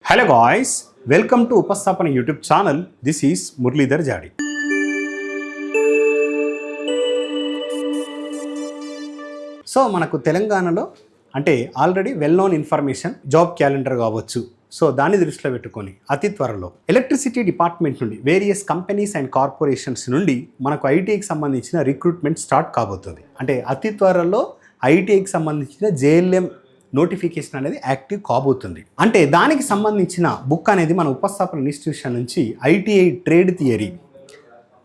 Hello guys, welcome to Upastapana YouTube channel. This is Murlidhar Jadi. So మనకు తెలంగాణలో అంటే already well known information job calendar కావచ్చు. So దాన్ని దృష్టిలో పెట్టుకొని అతి త్వరలో ఎలక్ట్రిసిటీ డిపార్ట్మెంట్ నుండి వేరియస్ కంపెనీస్ అండ్ కార్పొరేషన్స్ నుండి మనకు ఐటీఐకి సంబంధించిన రిక్రూట్మెంట్ స్టార్ట్ కాబోతుంది. అంటే అతి త్వరలో ఐటీఐకి సంబంధించిన జేఎల్ఎం నోటిఫికేషన్ అనేది యాక్టివ్ కాబోతుంది. అంటే దానికి సంబంధించిన బుక్ అనేది మన ఉపస్థాపన ఇన్స్టిట్యూషన్ నుంచి ఐటీఐ ట్రేడ్ థియరీ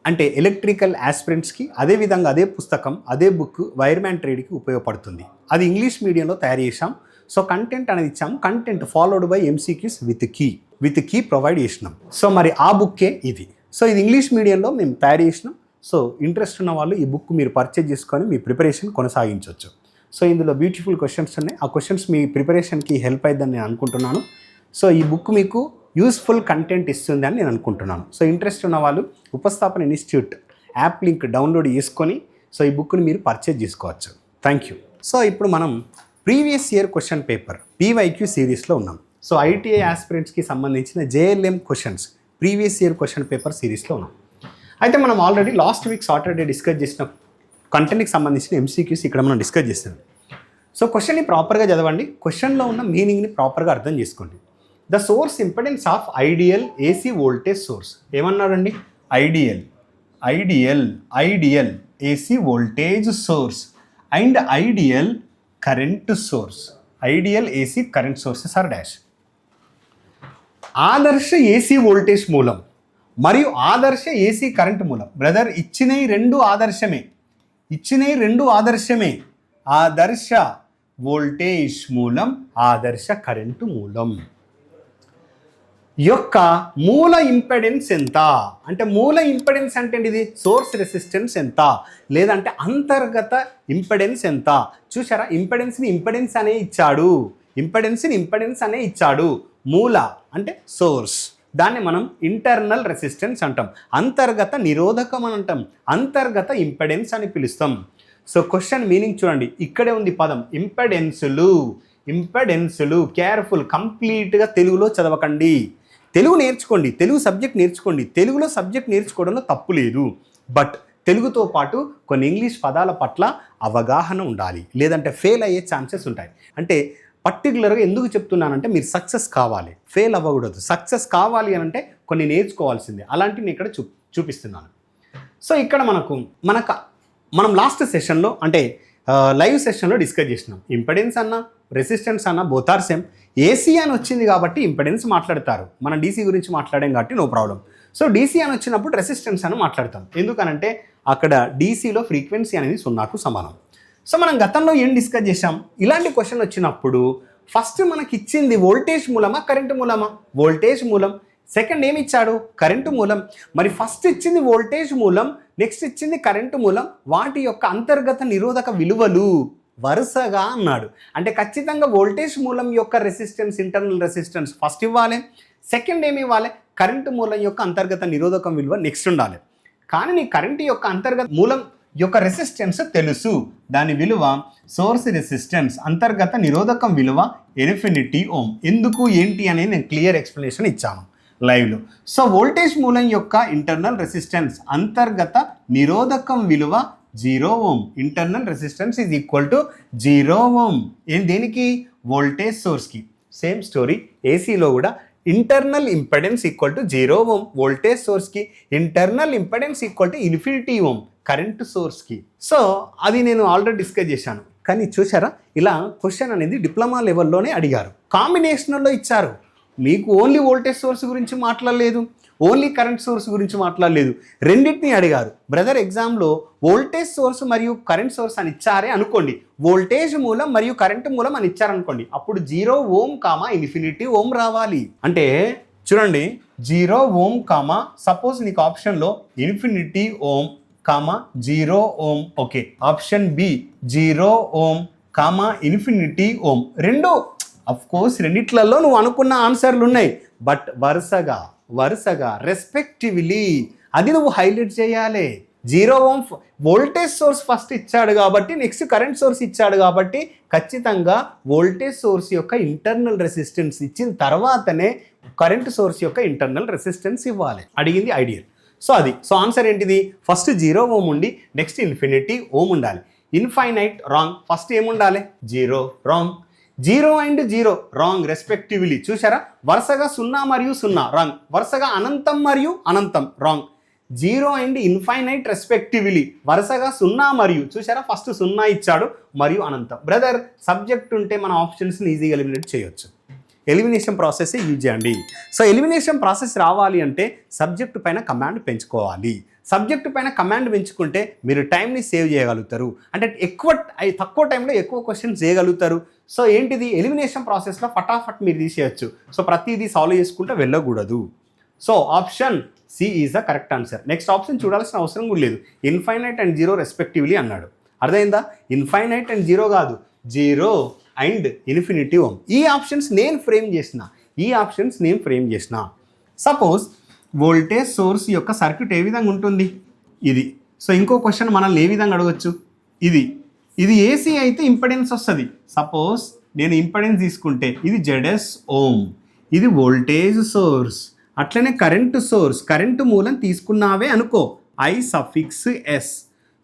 అంటే ఎలక్ట్రికల్ ఆస్పిరెంట్స్కి అదేవిధంగా అదే పుస్తకం అదే బుక్ వైర్మ్యాన్ ట్రేడ్కి ఉపయోగపడుతుంది. అది ఇంగ్లీష్ మీడియంలో తయారు చేసాం. సో కంటెంట్ అనేది ఇచ్చాము. Content followed by MCQs with key provide చేసినాం. సో మరి ఆ బుక్కే ఇది. సో ఇది ఇంగ్లీష్ మీడియంలో మేము తయారు చేసినాం. సో ఇంట్రెస్ట్ ఉన్న వాళ్ళు ఈ బుక్ మీరు పర్చేజ్ చేసుకొని మీ ప్రిపరేషన్ కొనసాగించవచ్చు. సో ఇందులో బ్యూటిఫుల్ క్వశ్చన్స్ ఉన్నాయి. ఆ క్వశ్చన్స్ మీ ప్రిపరేషన్కి హెల్ప్ అవుతుందని నేను అనుకుంటున్నాను. సో ఈ బుక్ మీకు యూస్ఫుల్ కంటెంట్ ఇస్తుంది అని నేను అనుకుంటున్నాను. సో ఇంట్రెస్ట్ ఉన్న వాళ్ళు ఉపస్థాపన ఇన్స్టిట్యూట్ యాప్ లింక్ డౌన్లోడ్ చేసుకొని సో ఈ బుక్ని మీరు పర్చేజ్ చేసుకోవచ్చు. Thank you. సో ఇప్పుడు మనం previous year question paper PYQ సిరీస్లో ఉన్నాం. సో ఐటీఐ ఆస్పిరెంట్స్కి సంబంధించిన JLM questions previous year question paper సిరీస్లో ఉన్నాం. అయితే మనం already last week Saturday discuss చేసిన కంటెంట్కి సంబంధించిన ఎంసీక్యూస్ ఇక్కడ మనం డిస్కస్ చేస్తున్నాం. సో క్వశ్చన్ని ప్రాపర్గా చదవండి. క్వశ్చన్లో ఉన్న మీనింగ్ని ప్రాపర్గా అర్థం చేసుకోండి. The source impedance of ideal AC voltage source ఏమన్నారండి? Ideal AC voltage source and ideal current source. Ideal AC current sources are dash. ఆదర్శ ఏసీ వోల్టేజ్ మూలం మరియు ఆదర్శ ఏసీ కరెంట్ మూలం. బ్రదర్ ఇచ్చినవి రెండు ఆదర్శమే. ఆదర్శ వోల్టేజ్ మూలం, ఆదర్శ కరెంటు మూలం యొక్క మూల ఇంపెడెన్స్ ఎంత? అంటే మూల ఇంపెడెన్స్ అంటే ఇది సోర్స్ రెసిస్టెన్స్ ఎంత, లేదంటే అంతర్గత ఇంపెడెన్స్ ఎంత? చూసారా, ఇంపెడెన్స్ అనే ఇచ్చాడు. ఇంపెడెన్స్ అనే ఇచ్చాడు. మూల అంటే సోర్స్, దాన్ని మనం ఇంటర్నల్ రెసిస్టెన్స్ అంటాం. అంతర్గత నిరోధకం అని అంటాం. అంతర్గత ఇంపెడెన్స్ అని పిలుస్తాం. సో క్వశ్చన్ మీనింగ్ చూడండి, ఇక్కడే ఉంది పదం ఇంపెడెన్సులు. కేర్ఫుల్, కంప్లీట్గా తెలుగులో చదవకండి. తెలుగు నేర్చుకోండి, తెలుగు సబ్జెక్ట్ నేర్చుకోండి. తెలుగులో సబ్జెక్ట్ నేర్చుకోవడంలో తప్పు లేదు. బట్ తెలుగుతో పాటు కొన్ని ఇంగ్లీష్ పదాల పట్ల అవగాహన ఉండాలి, లేదంటే ఫెయిల్ అయ్యే ఛాన్సెస్ ఉంటాయి. అంటే పర్టికులర్గా ఎందుకు చెప్తున్నానంటే మీరు సక్సెస్ కావాలి, ఫెయిల్ అవ్వకూడదు. సక్సెస్ కావాలి అని అంటే కొన్ని నేర్చుకోవాల్సిందే. అలాంటివి నేను ఇక్కడ చూపిస్తున్నాను. సో ఇక్కడ మనం లాస్ట్ సెషన్లో అంటే లైవ్ సెషన్లో డిస్కస్ చేసినాం. ఇంపెడెన్స్ అన్న రెసిస్టెన్స్ అన్న బోత్ ఆర్ సేమ్. ఏసీ అని వచ్చింది కాబట్టి ఇంపెడెన్స్ మాట్లాడతారు. మనం డీసీ గురించి మాట్లాడాం కాబట్టి నో ప్రాబ్లం. సో డీసీ అని వచ్చినప్పుడు రెసిస్టెన్స్ అని మాట్లాడతాం. ఎందుకనంటే అక్కడ డీసీలో ఫ్రీక్వెన్సీ అనేది 0కు సమానం. సో మనం గతంలో ఏం డిస్కస్ చేసాం? ఇలాంటి క్వశ్చన్ వచ్చినప్పుడు ఫస్ట్ మనకి ఇచ్చింది వోల్టేజ్ మూలమా కరెంటు మూలమా? వోల్టేజ్ మూలం. సెకండ్ ఏమి ఇచ్చాడు? కరెంటు మూలం. మరి ఫస్ట్ ఇచ్చింది వోల్టేజ్ మూలం, నెక్స్ట్ ఇచ్చింది కరెంటు మూలం. వాటి యొక్క అంతర్గత నిరోధక విలువలు వరుసగా అన్నాడు. అంటే ఖచ్చితంగా వోల్టేజ్ మూలం యొక్క రెసిస్టెన్స్, ఇంటర్నల్ రెసిస్టెన్స్ ఫస్ట్ ఇవ్వాలి. సెకండ్ ఏమి ఇవ్వాలి? కరెంటు మూలం యొక్క అంతర్గత నిరోధకం విలువ నెక్స్ట్ ఉండాలి. కానీ నీ కరెంటు యొక్క అంతర్గత మూలం యొక్క రెసిస్టెన్స్ తెలుసు, దాని విలువ సోర్స్ రెసిస్టెన్స్, అంతర్గత నిరోధకం విలువ ఇన్ఫినిటీ ఓం. ఎందుకు ఏంటి అనేది నేను క్లియర్ ఎక్స్ప్లెనేషన్ ఇచ్చాను లైవ్లో. సో వోల్టేజ్ మూలం యొక్క ఇంటర్నల్ రెసిస్టెన్స్, అంతర్గత నిరోధకం విలువ 0 ohm. Internal resistance is equal to 0 ohm. దేనికి? వోల్టేజ్ సోర్స్కి. సేమ్ స్టోరీ ఏసీలో కూడా internal impedance equal to 0 ohm voltage సోర్స్కి, internal impedance equal to infinity ohm current సోర్స్కి. సో అది నేను ఆల్రెడీ డిస్కస్ చేశాను. కానీ చూసారా, ఇలా క్వశ్చన్ అనేది డిప్లొమా లెవెల్లోనే అడిగారు. కాంబినేషన్లో ఇచ్చారు. మీకు ఓన్లీ వోల్టేజ్ సోర్స్ గురించి మాట్లాడలేదు, ఓన్లీ కరెంట్ సోర్స్ గురించి మాట్లాడలేదు, రెండింటిని అడిగారు. బ్రదర్ ఎగ్జామ్లో వోల్టేజ్ సోర్స్ మరియు కరెంట్ సోర్స్ అని ఇచ్చారే అనుకోండి, వోల్టేజ్ మూలం మరియు కరెంటు మూలం అని ఇచ్చారనుకోండి, అప్పుడు 0 ఓం ఇన్ఫినిటీ ఓం రావాలి. అంటే చూడండి, 0 ఓం సపోజ్ నీకు ఆప్షన్లో ఇన్ఫినిటీ ఓం 0 ఓం. ఓకే, ఆప్షన్ బి 0 ఓం ఇన్ఫినిటీ ఓం. రెండు అఫ్ కోర్స్ రెండిట్లలో నువ్వు అనుకున్న ఆన్సర్లు ఉన్నాయి. బట్ వరుసగా రెస్పెక్టివ్లీ అది నువ్వు హైలైట్ చేయాలి. 0 ఓం వోల్టేజ్ సోర్స్ ఫస్ట్ ఇచ్చాడు కాబట్టి నెక్స్ట్ కరెంట్ సోర్స్ ఇచ్చాడు కాబట్టి ఖచ్చితంగా వోల్టేజ్ సోర్స్ యొక్క ఇంటర్నల్ రెసిస్టెన్స్ ఇచ్చిన తర్వాతనే కరెంట్ సోర్స్ యొక్క ఇంటర్నల్ రెసిస్టెన్స్ ఇవ్వాలి. అడిగింది ఐడియల్. సో అది. సో ఆన్సర్ ఏంటిది? ఫస్ట్ 0 ఓం ఉండి నెక్స్ట్ ఇన్ఫినిటీ ఓం ఉండాలి. Infinite wrong. ఫస్ట్ ఏముండాలి? 0 రాంగ్. 0 and 0 wrong respectively. చూసారా? వరుసగా 0 మరియు 0 రాంగ్. వరుసగా అనంతం మరియు అనంతం రాంగ్. 0 and infinite respectively. వరుసగా 0 మరియు చూసారా? ఫస్ట్ 0 ఇచ్చాడు మరియు అనంతం. బ్రదర్ సబ్జెక్ట్ ఉంటే మన ఆప్షన్స్ని ఈజీగా ఎలిమినేట్ చేయొచ్చు. ఎలిమినేషన్ ప్రాసెస్ యూజ్ చేయండి. సో ఎలిమినేషన్ ప్రాసెస్ రావాలి అంటే సబ్జెక్టు పైన కమాండ్ పెంచుకోవాలి. సబ్జెక్టు పైన కమాండ్ పెంచుకుంటే మీరు టైంని సేవ్ చేయగలుగుతారు. అంటే తక్కువ టైంలో ఎక్కువ క్వశ్చన్స్ చేయగలుగుతారు. సో ఏంటిది? ఎలిమినేషన్ ప్రాసెస్లో ఫటాఫట్ మీరు తీసేయచ్చు. సో ప్రతిదీ సాల్వ్ చేసుకుంటూ వెళ్ళకూడదు. So option C is the correct answer. Next option చూడాల్సిన అవసరం కూడా లేదు. ఇన్ఫైనైట్ అండ్ 0 రెస్పెక్టివ్లీ అన్నాడు. అర్థమైందా? ఇన్ఫైనైట్ అండ్ 0 కాదు, 0 అండ్ ఇన్ఫినిటీ ఓం. ఈ ఆప్షన్స్ నేను ఫ్రేమ్ చేసిన. సపోజ్ వోల్టేజ్ సోర్స్ యొక్క సర్క్యూట్ ఏ విధంగా ఉంటుంది? ఇది. సో ఇంకో క్వశ్చన్ మనల్ని ఏ విధంగా అడగచ్చు? ఇది ఏసీ అయితే ఇంపెడెన్స్ వస్తుంది. సపోజ్ నేను ఇంపెడెన్స్ తీసుకుంటే ఇది ZS ఓం, ఇది వోల్టేజ్ సోర్స్, అట్లనే కరెంటు సోర్స్, కరెంటు మూలం తీసుకున్నావే అనుకో, I_S.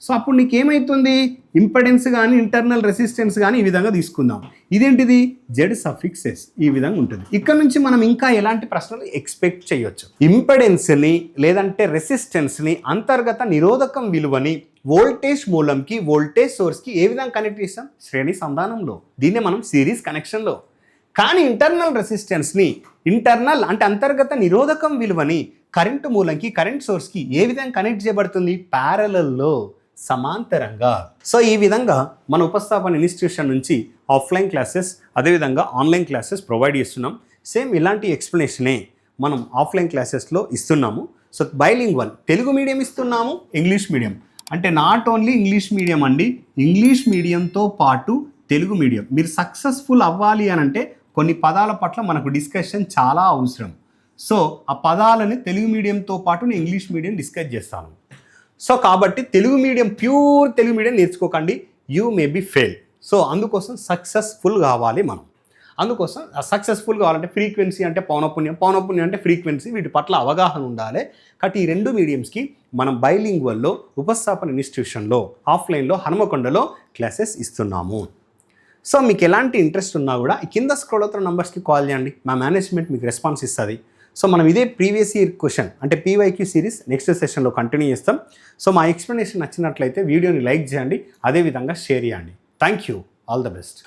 సో అప్పుడు నీకేమవుతుంది? ఇంపెడెన్స్ కానీ ఇంటర్నల్ రెసిస్టెన్స్ కానీ ఈ విధంగా తీసుకుందాం. ఇదేంటిది? Z_S ఈ విధంగా ఉంటుంది. ఇక్కడ నుంచి మనం ఇంకా ఎలాంటి ప్రశ్నలు ఎక్స్పెక్ట్ చేయొచ్చు? ఇంపెడెన్స్ని లేదంటే రెసిస్టెన్స్ని, అంతర్గత నిరోధకం విలువని వోల్టేజ్ మూలంకి వోల్టేజ్ సోర్స్కి ఏ విధంగా కనెక్ట్ చేస్తాం? శ్రేణి సంధానంలో. దీన్నే మనం సిరీస్ కనెక్షన్లో. కానీ ఇంటర్నల్ రెసిస్టెన్స్ని, ఇంటర్నల్ అంటే అంతర్గత నిరోధకం విలువని కరెంటు మూలంకి కరెంట్ సోర్స్కి ఏ విధంగా కనెక్ట్ చేయబడుతుంది? ప్యారలల్లో, సమాంతరంగా. సో ఈ విధంగా మన ఉపస్థాపన ఇన్స్టిట్యూషన్ నుంచి ఆఫ్లైన్ క్లాసెస్ అదేవిధంగా ఆన్లైన్ క్లాసెస్ ప్రొవైడ్ చేస్తున్నాం. సేమ్ ఇలాంటి ఎక్స్ప్లెనేషనే మనం ఆఫ్లైన్ క్లాసెస్లో ఇస్తున్నాము. సో బైలింగ్వల్, తెలుగు మీడియం ఇస్తున్నాము, ఇంగ్లీష్ మీడియం. అంటే నాట్ ఓన్లీ ఇంగ్లీష్ మీడియం అండి, ఇంగ్లీష్ మీడియంతో పాటు తెలుగు మీడియం. మీరు సక్సెస్ఫుల్ అవ్వాలి అని అంటే కొన్ని పదాల పట్ల మనకు డిస్కషన్ చాలా అవసరం. సో ఆ పదాలని తెలుగు మీడియంతో పాటు నేను ఇంగ్లీష్ మీడియం డిస్కస్ చేస్తాను. సో కాబట్టి Telugu medium, pure Telugu medium నేర్చుకోకండి, you may be fail. So అందుకోసం సక్సెస్ఫుల్ కావాలి మనం. అందుకోసం సక్సెస్ఫుల్ కావాలంటే ఫ్రీక్వెన్సీ అంటే పౌనపుణ్యం, పౌనపుణ్యం అంటే ఫ్రీక్వెన్సీ, వీటి పట్ల అవగాహన ఉండాలి. కాబట్టి ఈ రెండు మీడియంస్కి మనం బైలింగ్వల్లో ఉపస్థాపన ఇన్స్టిట్యూషన్లో ఆఫ్లైన్లో హనుమకొండలో క్లాసెస్ ఇస్తున్నాము. సో మీకు ఎలాంటి ఇంట్రెస్ట్ ఉన్నా కూడా కింద స్క్రోల్ అవుతున్న నంబర్స్కి కాల్ చేయండి, మా మేనేజ్మెంట్ మీకు రెస్పాన్స్ ఇస్తుంది. సో మనం ఇదే ప్రీవియస్ ఇయర్ క్వశ్చన్ అంటే PYQ సిరీస్ నెక్స్ట్ సెషన్లో కంటిన్యూ చేస్తాం. సో మా ఎక్స్ప్లెనేషన్ నచ్చినట్లయితే వీడియోని లైక్ చేయండి, అదేవిధంగా షేర్ చేయండి. Thank you. All the best.